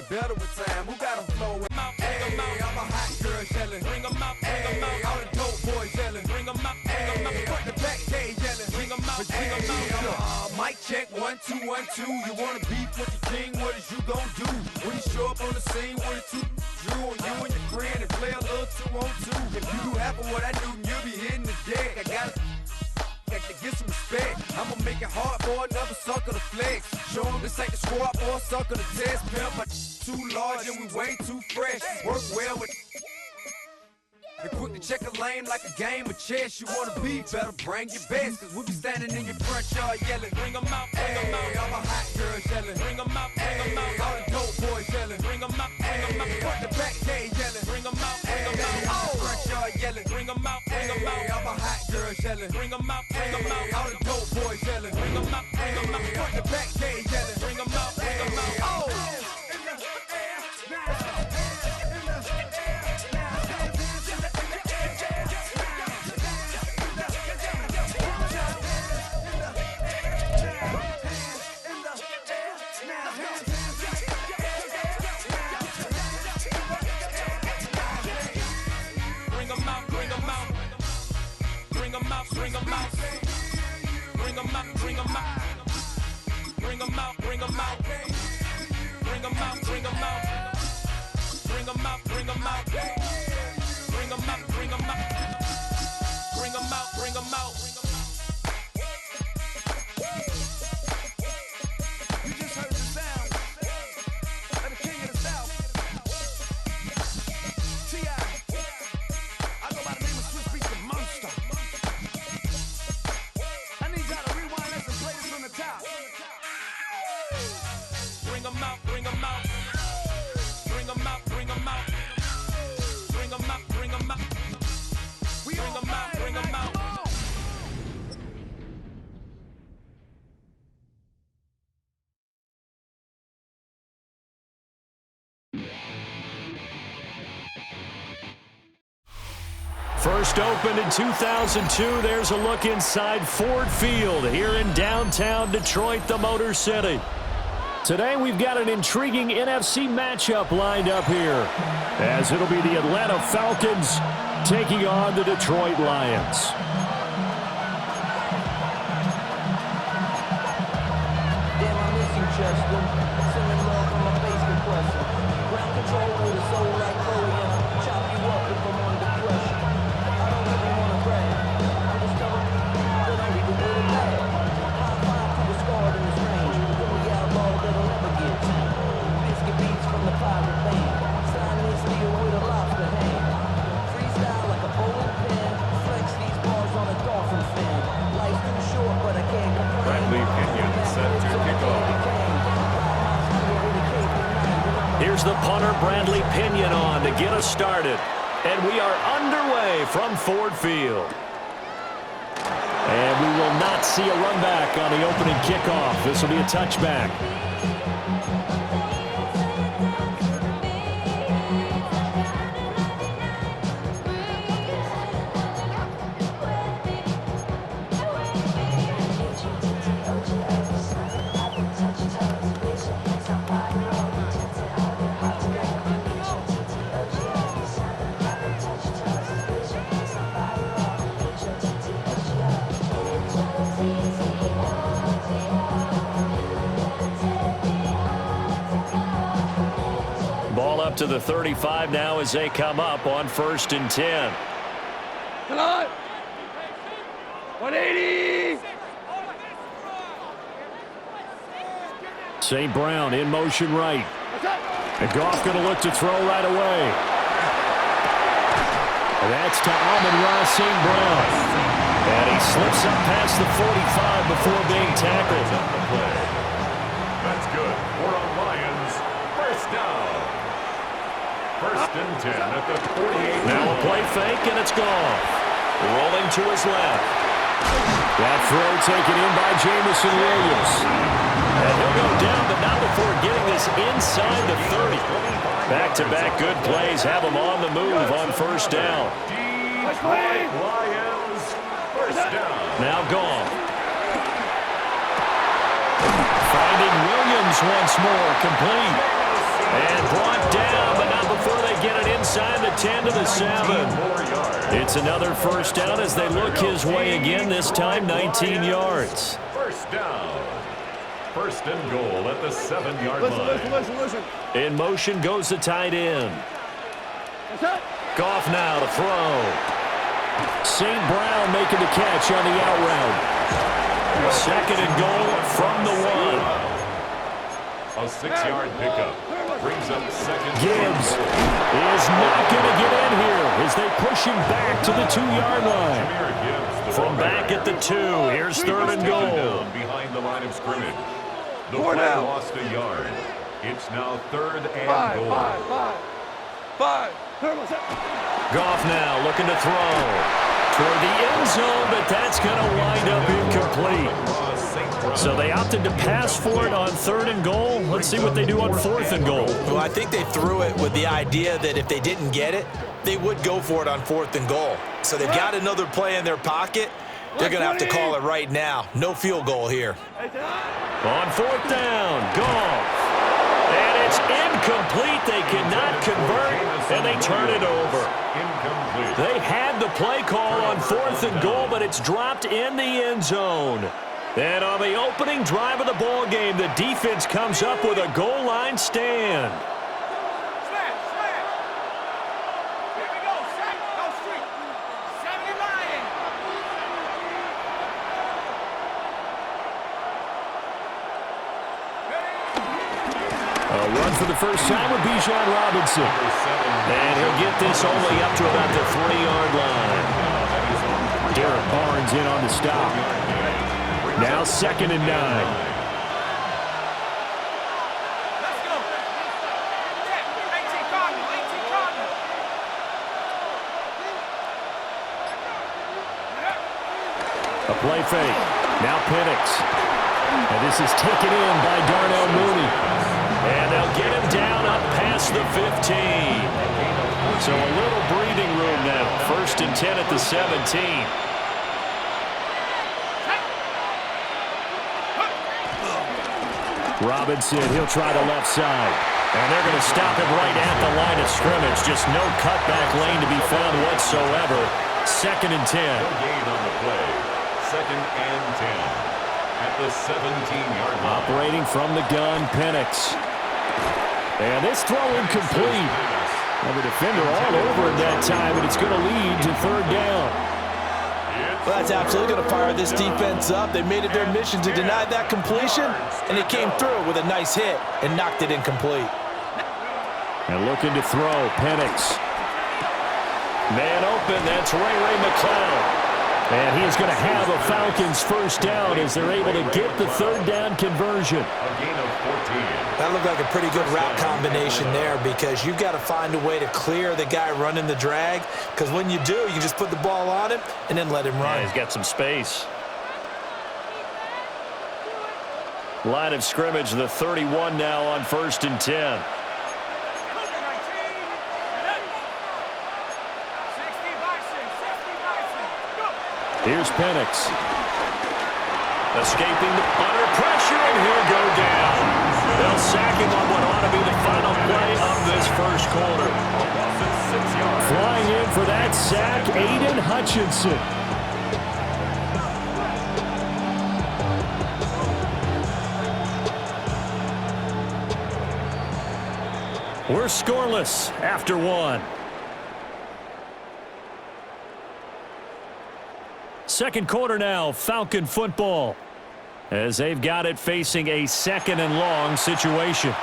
better with time. Who got them flowing? Hey, I'm a hot girl yelling. Bring them out. Hey, all the dope boys yelling. Bring them out. Hey, front the back gate yelling. Bring them out. Mic check 1 2 1 2. You wanna beef with the king? What is you gon' do when you show up on the scene with a two? Drew on you and your friend and play a little 2 on 2. If you do half of what I do, you'll be hitting the deck. I got to get some respect. I'ma make it hard for another sucker to flex. Show them this ain't the squad for a sucker to test. Pimp, but too large and we way too fresh. Work well with. And quick to check a lane like a game of chess. You wanna be better, bring your best. Cause we be standing in your front yard yelling. Bring them out, hey, I'm a hot girl yelling. Bring them out, hey, all the dope boys yelling. Bring them out, hey, front the back gate yelling. Bring them out, hey, front yard yelling. Bring them out, hey, I'm a hot girl yelling. Bring them out, hey, all the dope boys yelling. Bring them out, hey, front the back gate yelling. Bring them out, hey, oh. Bring them out, bring them out, bring them out, bring them out, bring them out, bring them out, bring them out, bring them out, bring them out, bring them out, bring them out, bring them out, bring them out. You just heard the sound of the king of the South, T.I. I go by the name of Swiss Beats the Monster. Bring them out, bring them out, bring them out, bring them out, bring them out, bring them out, bring them out, bring them out. First opened in 2002, there's a look inside Ford Field here in downtown Detroit, the Motor City. Today we've got an intriguing NFC matchup lined up here, as it'll be the Atlanta Falcons taking on the Detroit Lions. Damn, I miss you, Chester. Sending love from my Facebook question. Ground control with a soul like Chloe. Chop you up if I'm under pressure. I don't really want to brag. I'm just telling you that I'm even good at bad. High five to the scarred in this range. Put me outlaw that'll never get tamed. Biscuit beats from the pirate band. Sign this deal with a lobster hand. Freestyle like a bowling pin. Flex these bars on a Dolphin fan. Life's too short, but I can't complain. Bradley Pinion set to kick off. Here's the punter, Bradley Pinion, on to get us started. And we are underway from Ford Field. And we will not see a run back on the opening kickoff. This will be a touchback. Ball up to the 35 now as they come up on 1st and 10. Come on! 180! St. Brown in motion right. And Goff going to look to throw right away. And that's to Amon-Ra St. Brown. And he slips up past the 45 before being tackled. That's good for a Lions first down. 1st and 10 at the 48. Now a play fake, and it's gone. Rolling to his left. That throw taken in by Jamison Williams. And he'll go down, but not before getting this inside the 30. Back-to-back good plays have him on the move on 1st down. Lions first down. Now gone. Finding Williams once more, complete. And 10 to the 7. It's another first down as they look his way again, this time 19 yards. First down. First and goal at the 7-yard line. Listen. In motion goes the tight end. Goff now to throw. St. Brown making the catch on the out route. Second and goal from the 1. A 6-yard pickup. Brings up second. Gibbs is not going to get in here as they push him back to the 2-yard line. From back at the 2, here's third and goal. Behind the line of scrimmage. The play lost a yard. It's now third and goal. Five. Goff now looking to throw toward the end zone, but that's going to wind up incomplete. So they opted to pass for it on third and goal. Let's see what they do on fourth and goal. Well, I think they threw it with the idea that if they didn't get it, they would go for it on fourth and goal. So they've got another play in their pocket. They're going to have to call it right now. No field goal here. On fourth down, Goff. And it's incomplete. They cannot convert, and they turn it over. They had the play call on fourth and goal, but it's dropped in the end zone. And on the opening drive of the ball game, the defense comes up with a goal line stand. Here we go. Go street. 70 Lion. A run for the first time with Bijan Robinson. And he'll get this only up to about the 3-yard line. Derek Barnes in on the stop. Now second and 9. Let's go. 18 Cardinal. A play fake. Now Penix. And this is taken in by Darnell Mooney. And they'll get him down up past the 15. So a little breathing room now. First and 10 at the 17. Robinson, he'll try the left side. And they're going to stop him right at the line of scrimmage. Just no cutback lane to be found whatsoever. Second and 10. Gain on the play. Second and 10. At the 17-yard line. Operating from the gun, Penix. And this throw incomplete. And the defender all over it that time, and it's going to lead to third down. Well, that's absolutely going to fire this defense up. They made it their mission to deny that completion, and it came through with a nice hit and knocked it incomplete. And looking to throw, Penix. Man open, that's Ray McCloud. And he's going to have a Falcons first down as they're able to get the third down conversion. A gain of 14. That looked like a pretty good route combination there because you've got to find a way to clear the guy running the drag, because when you do, you can just put the ball on him and then let him run. Yeah, he's got some space. Line of scrimmage, the 31 now on first and 10. Here's Penix. Escaping under pressure, and he'll go down. They'll sack him on what ought to be the final play of this first quarter. Flying in for that sack, Aiden Hutchinson. We're scoreless after one. Second quarter now, Falcon football, as they've got it facing a second and long situation.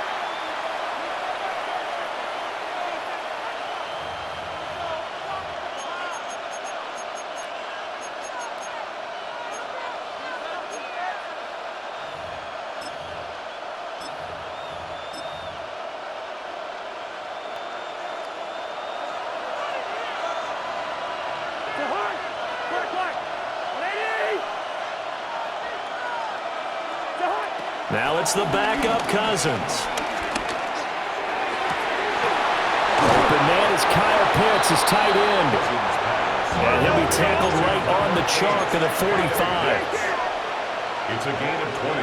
Now it's the backup Cousins. Open man is Kyle Pitts, his tight end. And he'll be tackled right on the chalk of the 45. It's a gain of 20.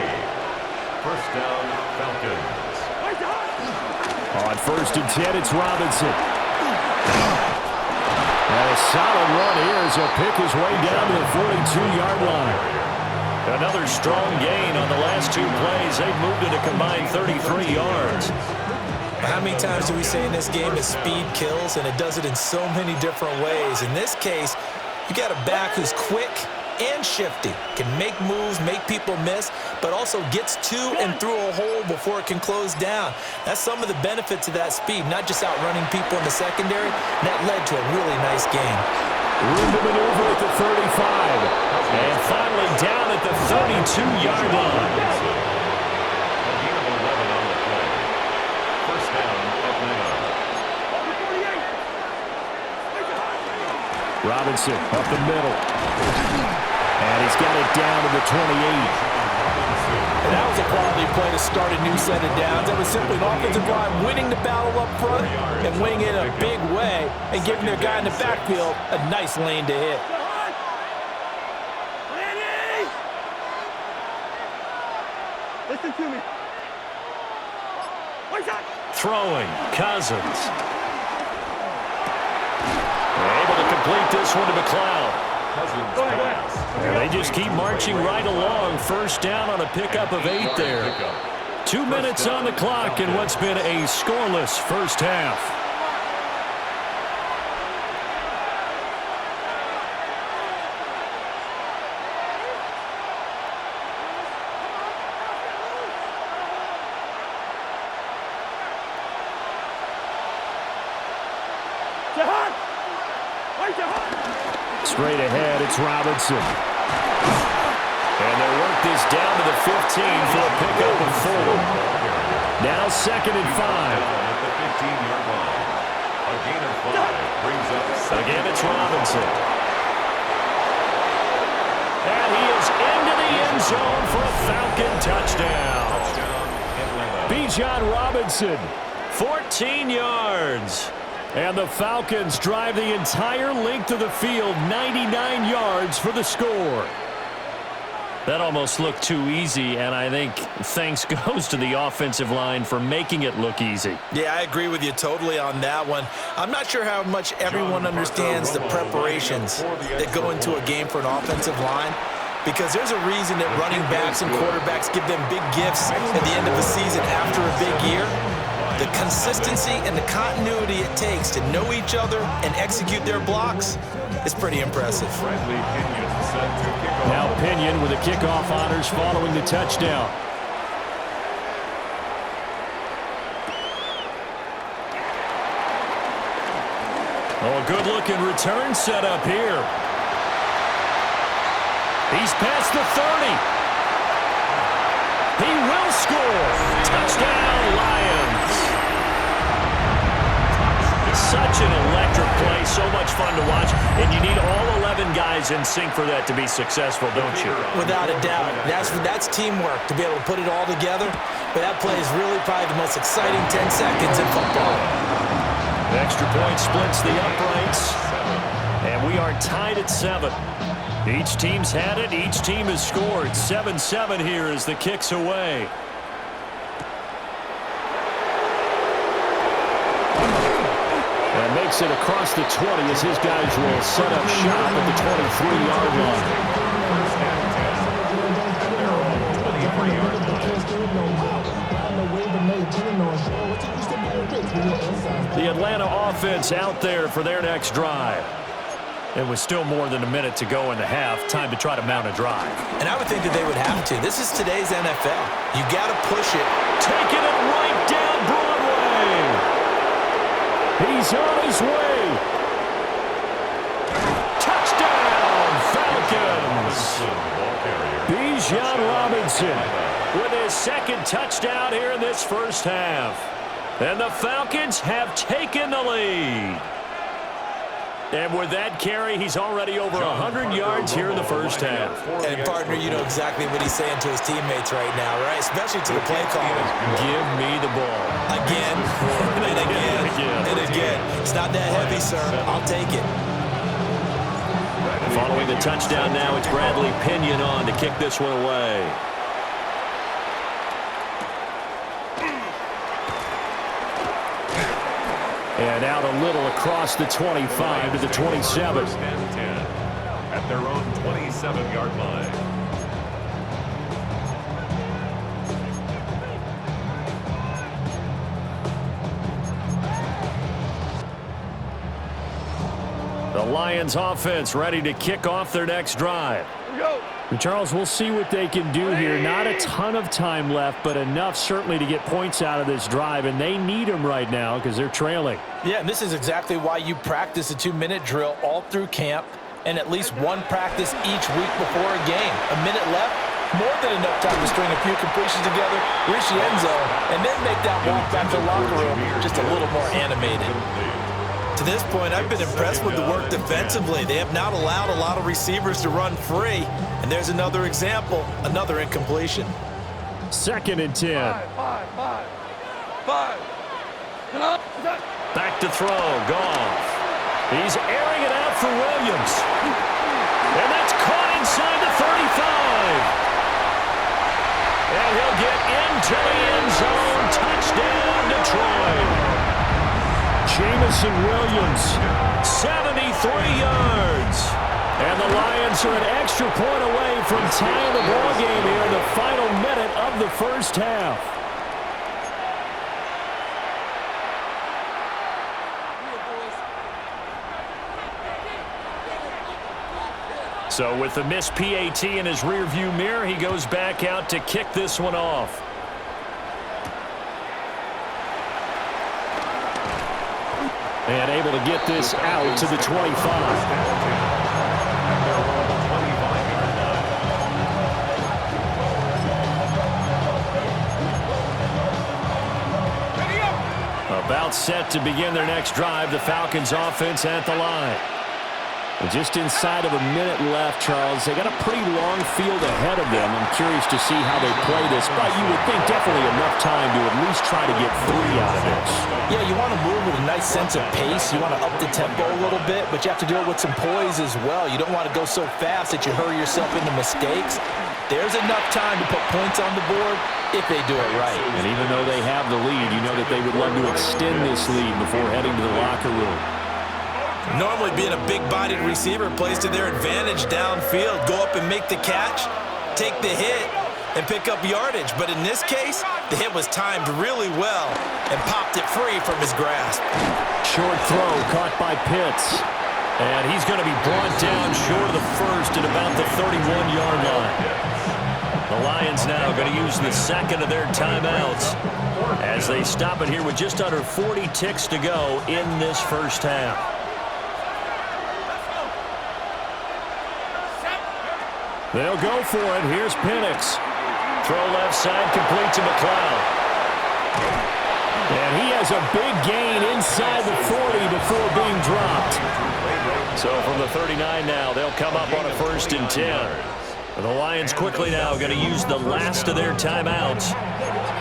First down, Falcons. On first and 10, it's Robinson. And a solid run here as he'll pick his way down to the 42-yard line. Another strong gain on the last two plays. They've moved it a combined 33 yards. How many times do we say in this game that speed kills, and it does it in so many different ways? In this case, you got a back who's quick and shifty, can make moves, make people miss, but also gets to and through a hole before it can close down. That's some of the benefits of that speed, not just outrunning people in the secondary. And that led to a really nice game. Room to maneuver at the 35. And finally down at the 32-yard line. Robinson up the middle. And he's got it down to the 28. And that was a quality play to start a new set of downs. That was simply an offensive line winning the battle up front and winning it in a big way and giving their guy in the backfield a nice lane to hit. Listen to me. Throwing, Cousins. Able to complete this one to McLeod. And they just keep marching right along. First down on a pickup of 8 there. 2 minutes on the clock in what's been a scoreless first half. Straight ahead, it's Robinson. And they work this down to the 15 for a pickup of 4. Now 2nd and 5. At the 15-yard line. A gain of 5 brings up Again, it's Robinson. And he is into the end zone for a Falcon touchdown. Bijan Robinson, 14 yards. And the Falcons drive the entire length of the field, 99 yards for the score. That almost looked too easy, and I think thanks goes to the offensive line for making it look easy. Yeah, I agree with you totally on that one. I'm not sure how much everyone understands the preparations that go into a game for an offensive line, because there's a reason that running backs and quarterbacks give them big gifts at the end of the season after a big year. The consistency and the continuity it takes to know each other and execute their blocks is pretty impressive. Now Pinion with the kickoff honors following the touchdown. Oh, good-looking return set up here. He's past the 30. He will score. Touchdown, Lions. Such an electric play, so much fun to watch, and you need all 11 guys in sync for that to be successful, don't you? Without a doubt. That's teamwork to be able to put it all together, but that play is really probably the most exciting 10 seconds in football. Extra point splits the uprights, and we are tied at 7. Each team's had it, each team has scored. 7-7 here as the kick's away. And makes it across the 20 as his guys will set up shop at the 23-yard line. The Atlanta offense out there for their next drive. It was still more than a minute to go in the half. Time to try to mount a drive. And I would think that they would have to. This is today's NFL. You got to push it. Taking it right down Broadway. He's on his way. Touchdown, Falcons. Bijan Robinson with his second touchdown here in this first half. And the Falcons have taken the lead. And with that carry, he's already over 100 yards here in the first half. And, partner, you know exactly what he's saying to his teammates right now, right? Especially to the play caller. Give me the ball. Again, and again, and again. It's not that heavy, sir. I'll take it. Following the touchdown now, it's Bradley Pinion on to kick this one away. And out a little across the 25 to the 27. First and 10 at their own 27-yard line. The Lions offense ready to kick off their next drive. And Charles, we'll see what they can do here. Not a ton of time left, but enough certainly to get points out of this drive, and they need them right now because they're trailing. Yeah, and this is exactly why you practice a 2-minute drill all through camp and at least one practice each week before a game. A minute left, more than enough time to string a few completions together, reach the end zone, and then make that walk back to the locker room just a little more animated. To this point, I've been impressed with the work defensively. They have not allowed a lot of receivers to run free. And there's another example, another incompletion. 2nd and 10. Five. Back to throw, Goff. He's airing it out for Williams. And that's caught inside the 35. And he'll get into the end zone. Touchdown, Detroit. Jamison Williams, 73 yards. And the Lions are an extra point away from tying the ball game here in the final minute of the first half. So with the missed PAT in his rearview mirror, he goes back out to kick this one off. And able to get this out to the 25. About set to begin their next drive, the Falcons offense at the line. Just inside of a minute left, Charles. They got a pretty long field ahead of them. I'm curious to see how they play this, but you would think definitely enough time to at least try to get 3 out of this. Yeah, you want to move with a nice sense of pace. You want to up the tempo a little bit, but you have to do it with some poise as well. You don't want to go so fast that you hurry yourself into mistakes. There's enough time to put points on the board if they do it right. And even though they have the lead, you know that they would love to extend this lead before heading to the locker room. Normally being a big-bodied receiver plays to their advantage downfield. Go up and make the catch, take the hit, and pick up yardage. But in this case, the hit was timed really well and popped it free from his grasp. Short throw caught by Pitts. And he's going to be brought down short of the first at about the 31-yard line. The Lions now going to use the second of their timeouts as they stop it here with just under 40 ticks to go in this first half. They'll go for it. Here's Penix. Throw left side, complete to McLeod. And he has a big gain inside the 40 before being dropped. So from the 39 now, they'll come up on a 1st and 10. The Lions quickly now going to use the last of their timeouts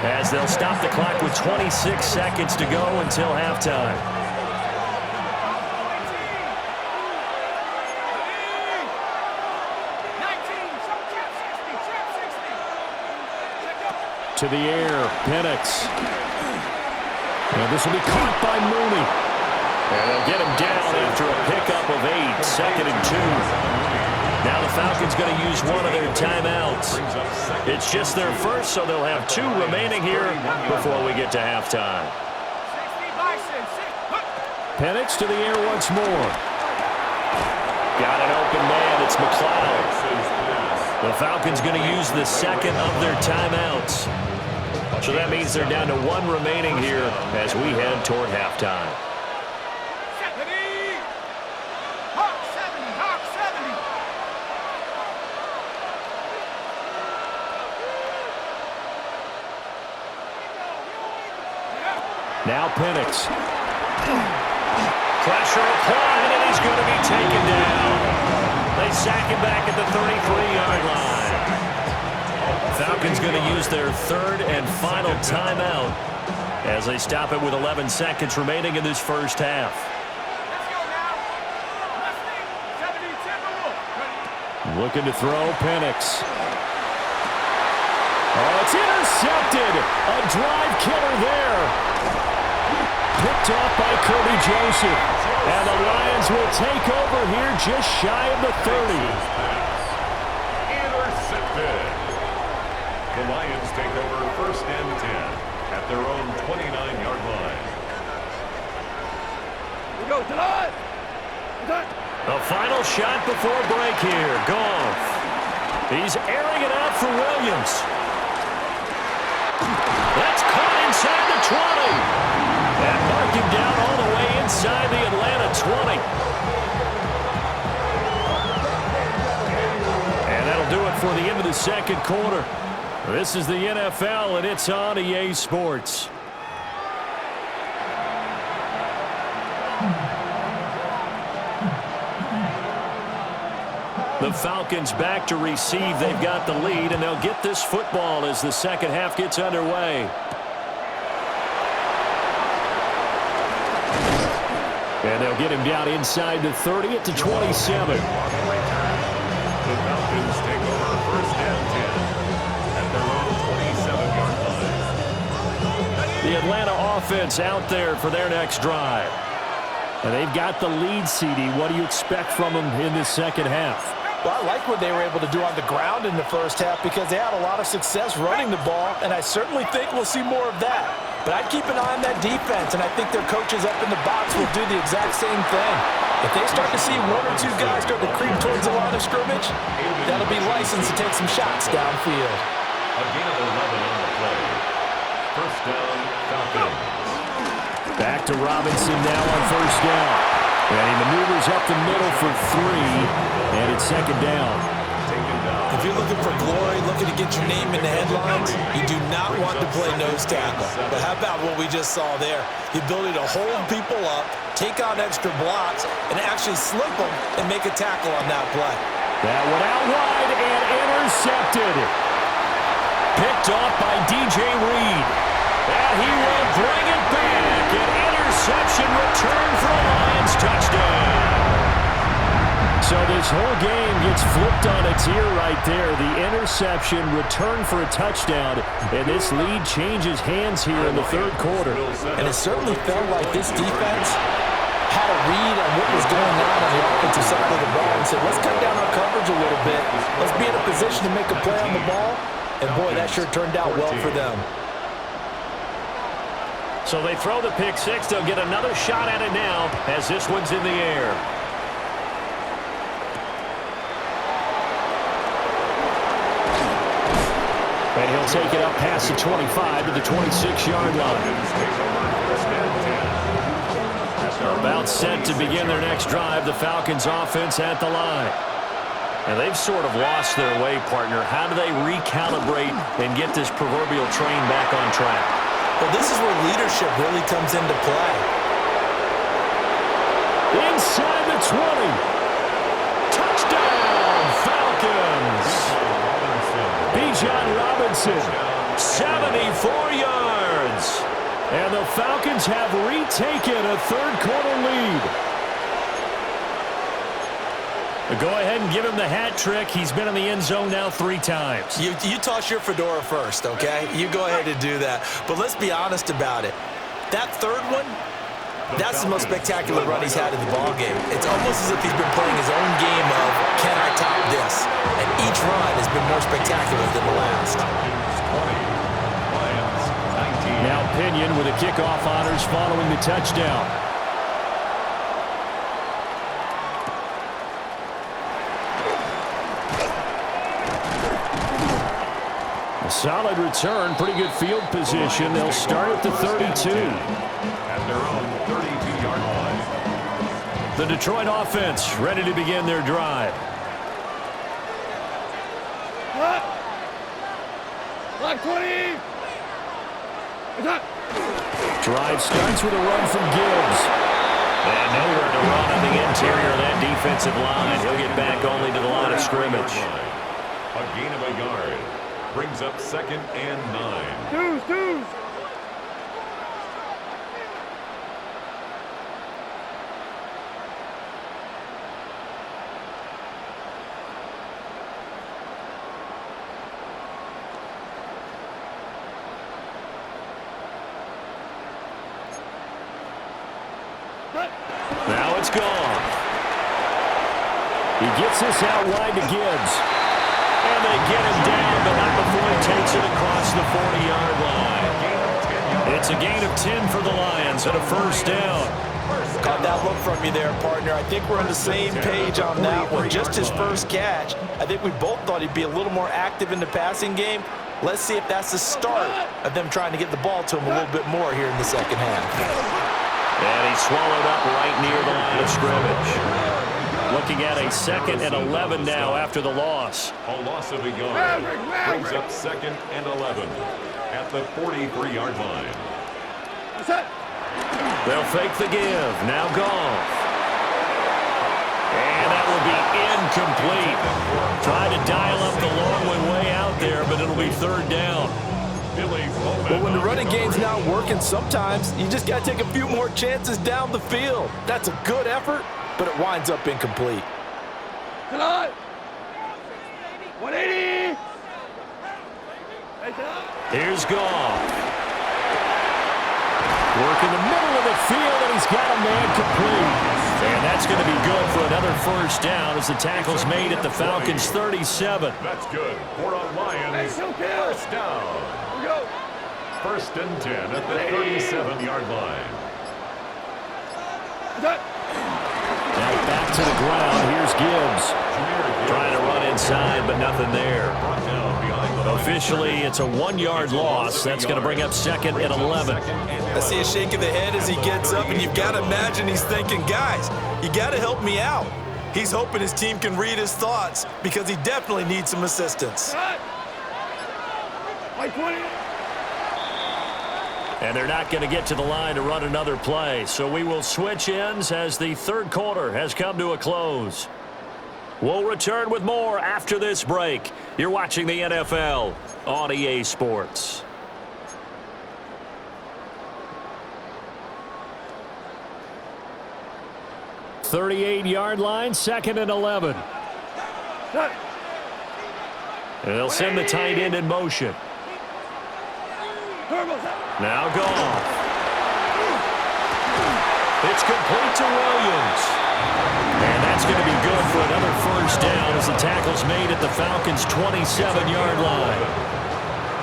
as they'll stop the clock with 26 seconds to go until halftime. To the air, Penix. And this will be caught by Mooney. And they'll get him down after a pickup of 8, 2nd and 2. Now the Falcons going to use one of their timeouts. It's just their first, so they'll have 2 remaining here before we get to halftime. Penix to the air once more. Got an open man. It's McLeod. The Falcons going to use the second of their timeouts. So that means they're down to 1 remaining here as we head toward halftime. Now Penix. Pressure applied, and he's going to be taken down. They sack him back at the 33-yard line. Falcons going to use their 3rd and final timeout as they stop it with 11 seconds remaining in this first half. Looking to throw, Penix. Oh, it's intercepted. A drive killer there. picked off by Kirby Joseph. And the Lions will take over here just shy of the 30. Intercepted. The Lions take over 1st and 10 at their own 29-yard line. We go, Todd! The final shot before break here. Goff. He's airing it out for Williams. That's caught inside the 20. And marking down all the way inside the Atlanta 20. And that'll do it for the end of the second quarter. This is the NFL, and it's on EA Sports. The Falcons back to receive. They've got the lead, and they'll get this football as the second half gets underway. And they'll get him down inside the 30 at the 27. The Falcons take over 1st and 10 at their own 27-yard line. The Atlanta offense out there for their next drive. And they've got the lead, CD. What do you expect from them in this second half? Well, I like what they were able to do on the ground in the first half because they had a lot of success running the ball, and I certainly think we'll see more of that. But I'd keep an eye on that defense, and I think their coaches up in the box will do the exact same thing. If they start to see one or two guys start to creep towards the line of scrimmage, that'll be licensed to take some shots downfield. A gain of 11 on the play. 1st down, Falcons. Back to Robinson now on 1st down. And he maneuvers up the middle for 3, and it's 2nd down. If you're looking for glory, looking to get your name in the headlines, you do not want to play nose tackle. But how about what we just saw there? The ability to hold people up, take on extra blocks, and actually slip them and make a tackle on that play. That one out wide and intercepted. Picked off by DJ Reed. And he will bring it back. An interception return for a Lions touchdown. So this whole game gets flipped on its ear right there. The interception, return for a touchdown, and this lead changes hands here in the 3rd quarter. And it certainly felt like this defense had a read on what was going on the offensive side of the ball and said, let's cut down our coverage a little bit. Let's be in a position to make a play on the ball. And, boy, that sure turned out well for them. So they throw the pick 6. They'll get another shot at it now as this one's in the air. And he'll take it up past the 25 to the 26-yard line. About set to begin their next drive. The Falcons offense at the line. And they've sort of lost their way, partner. How do they recalibrate and get this proverbial train back on track? Well, this is where leadership really comes into play. Inside the 20. Touchdown, Falcons. Bijan Robinson, 74 yards. And the Falcons have retaken a 3rd quarter lead. Go ahead and give him the hat trick. He's been in the end zone now 3 times. You toss your fedora first, okay? You go ahead and do that. But let's be honest about it. That 3rd one, that's the most spectacular run he's had in the ballgame. It's almost as if he's been playing his own game of, can I top this? And each run has been more spectacular than the last. Now Pinion with the kickoff honors following the touchdown. A solid return, pretty good field position. They'll start at the 32. At their own 32-yard line. The Detroit offense ready to begin their drive. Block 20! Drive starts with a run from Gibbs. And nowhere to run on the interior of that defensive line. He'll get back only to the line of scrimmage. A gain of a yard. Brings up 2nd and 9. Deuce! Now it's gone. He gets this out wide to Gibbs. And they get him down, but not before he takes it across the 40-yard line. It's a gain of 10 for the Lions and a first down. Caught that look from you there, partner. I think we're on the same page on that one. Just his first catch. I think we both thought he'd be a little more active in the passing game. Let's see if that's the start of them trying to get the ball to him a little bit more here in the second half. And he swallowed up right near the line of scrimmage. Looking at a 2nd and 11 now after the loss. A loss of a yard brings up 2nd and 11 at the 43-yard line. They'll fake the give. Now Goff. And that will be incomplete. Trying to dial up the long way out there, but it'll be 3rd down. But when the running game's not working, sometimes you just got to take a few more chances down the field. That's a good effort, but it winds up incomplete. 180. Here's Goff. Work in the middle of the field, and he's got a man complete. And that's going to be good for another first down as the tackle's made at the Falcons' 37. That's good for a Lions first down. 1st and 10 at the 37-yard line. Now back to the ground. Here's Gibbs. Trying to run inside, but nothing there. Officially, it's a 1-yard loss. That's going to bring up 2nd and 11. I see a shake of the head as he gets up, and you've got to imagine he's thinking, guys, you got to help me out. He's hoping his team can read his thoughts because he definitely needs some assistance. And they're not going to get to the line to run another play. So we will switch ends as the 3rd quarter has come to a close. We'll return with more after this break. You're watching the NFL on EA Sports. .38-yard line, 2nd and 11. And they'll send the tight end in motion. Now Goff. It's complete to Williams. And that's going to be good for another first down as the tackle's made at the Falcons' 27-yard line.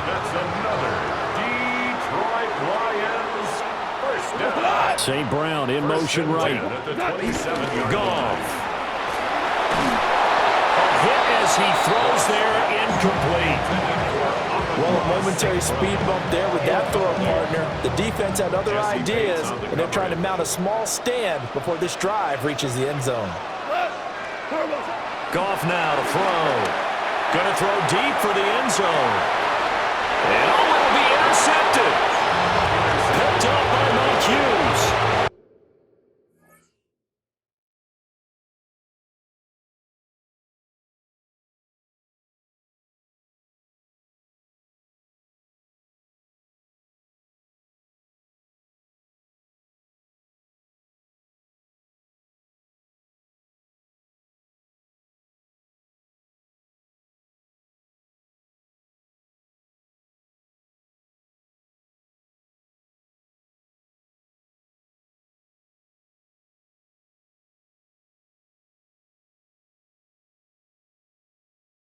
That's another Detroit Lions first down. St. Brown in motion right. At the 27-yard Goff. A hit as he throws there, incomplete. Well, a momentary speed bump there with that throw, partner. The defense had other ideas, and they're trying to mount a small stand before this drive reaches the end zone. Goff now to throw. Going to throw deep for the end zone. And will be intercepted. Picked up by Mike Hughes.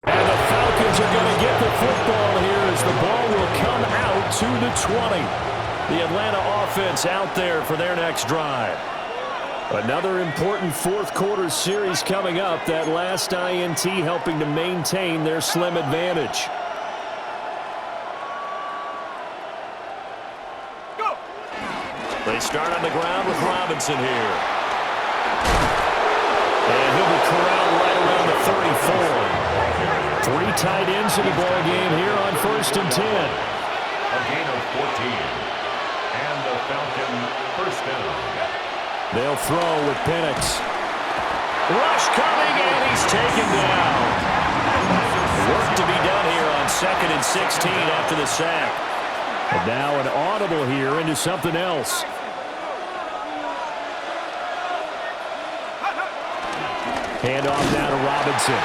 And the Falcons are going to get the football here as the ball will come out to the 20. The Atlanta offense out there for their next drive. Another important 4th quarter series coming up. That last INT helping to maintain their slim advantage. Go. They start on the ground with Robinson here. And he'll be corralled right around the 34. 3 tight ends in the ball game here on 1st and 10. A gain of 14. And the Falcon first down. They'll throw with Penix. Rush coming, and he's taken down. Work to be done here on 2nd and 16 after the sack. And now an audible here into something else. Handoff now to Robinson.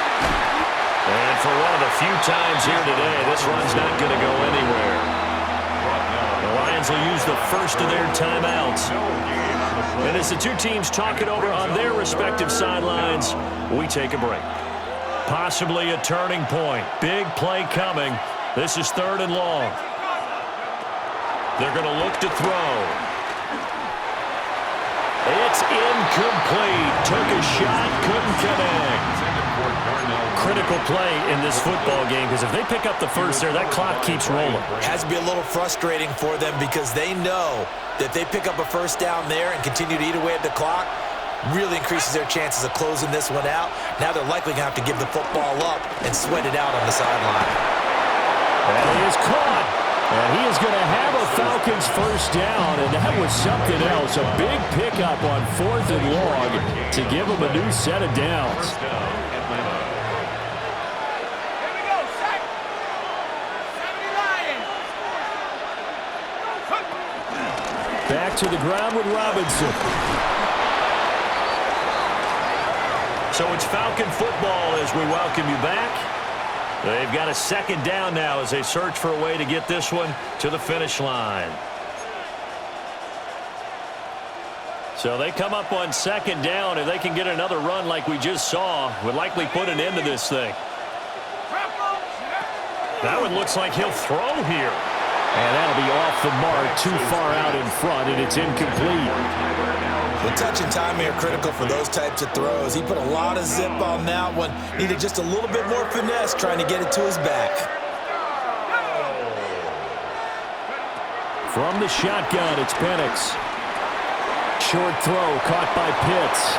And for one of the few times here today, this run's not going to go anywhere. The Lions fans will use the first of their timeouts. And as the two teams talk it over on their respective sidelines, we take a break. Possibly a turning point. Big play coming. This is 3rd and long. They're going to look to throw. It's incomplete. Took a shot, couldn't connect. Critical play in this football game because if they pick up the first there, that clock keeps rolling. Has to be a little frustrating for them because they know that if they pick up a first down there and continue to eat away at the clock, really increases their chances of closing this one out. Now they're likely going to have to give the football up and sweat it out on the sideline. And he is caught. And he is going to have a Falcons first down, and that was something else. A big pickup on 4th and long to give them a new set of downs. Here we go, sack. 70 Lions. Back to the ground with Robinson. So it's Falcon football as we welcome you back. They've got a 2nd down now as they search for a way to get this one to the finish line. So they come up on 2nd down. If they can get another run like we just saw, would likely put an end to this thing. That one looks like he'll throw here. And that'll be off the mark, too far out in front, and it's incomplete. The touch and timing are critical for those types of throws. He put a lot of zip on that one. Needed just a little bit more finesse trying to get it to his back. From the shotgun, it's Penix. Short throw caught by Pitts.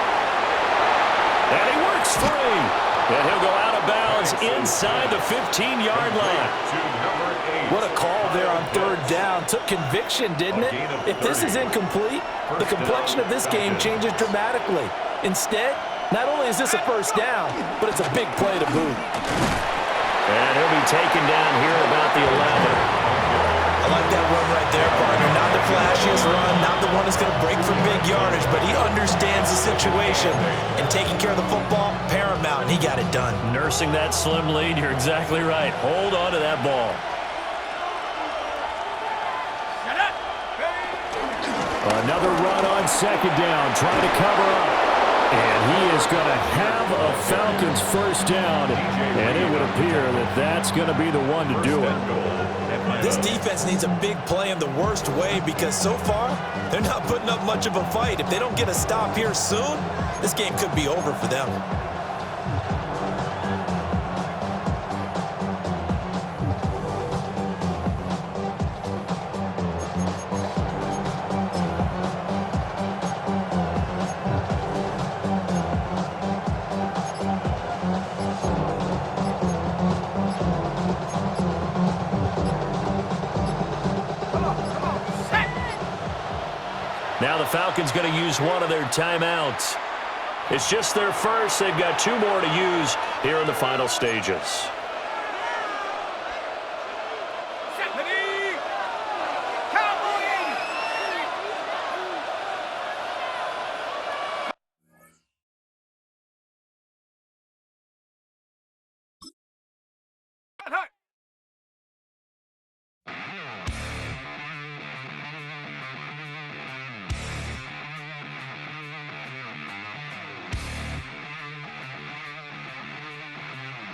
And he works free. And he'll go out of bounds inside the 15-yard line. What a call there on 3rd down. Took conviction, didn't it? If this is incomplete, the complexion of this game changes dramatically. Instead, not only is this a first down, but it's a big play to boot. And he'll be taken down here about the 11. I like that run right there, partner. Not the flashiest run, not the one that's going to break for big yardage, but he understands the situation. And taking care of the football, paramount, and he got it done. Nursing that slim lead, you're exactly right. Hold on to that ball. Another run on 2nd down, trying to cover up. And he is going to have a Falcons first down, and it would appear that that's going to be the one to do it. This defense needs a big play in the worst way because so far, they're not putting up much of a fight. If they don't get a stop here soon, this game could be over for them. Now the Falcons going to use one of their timeouts. It's just their first. They've got 2 more to use here in the final stages.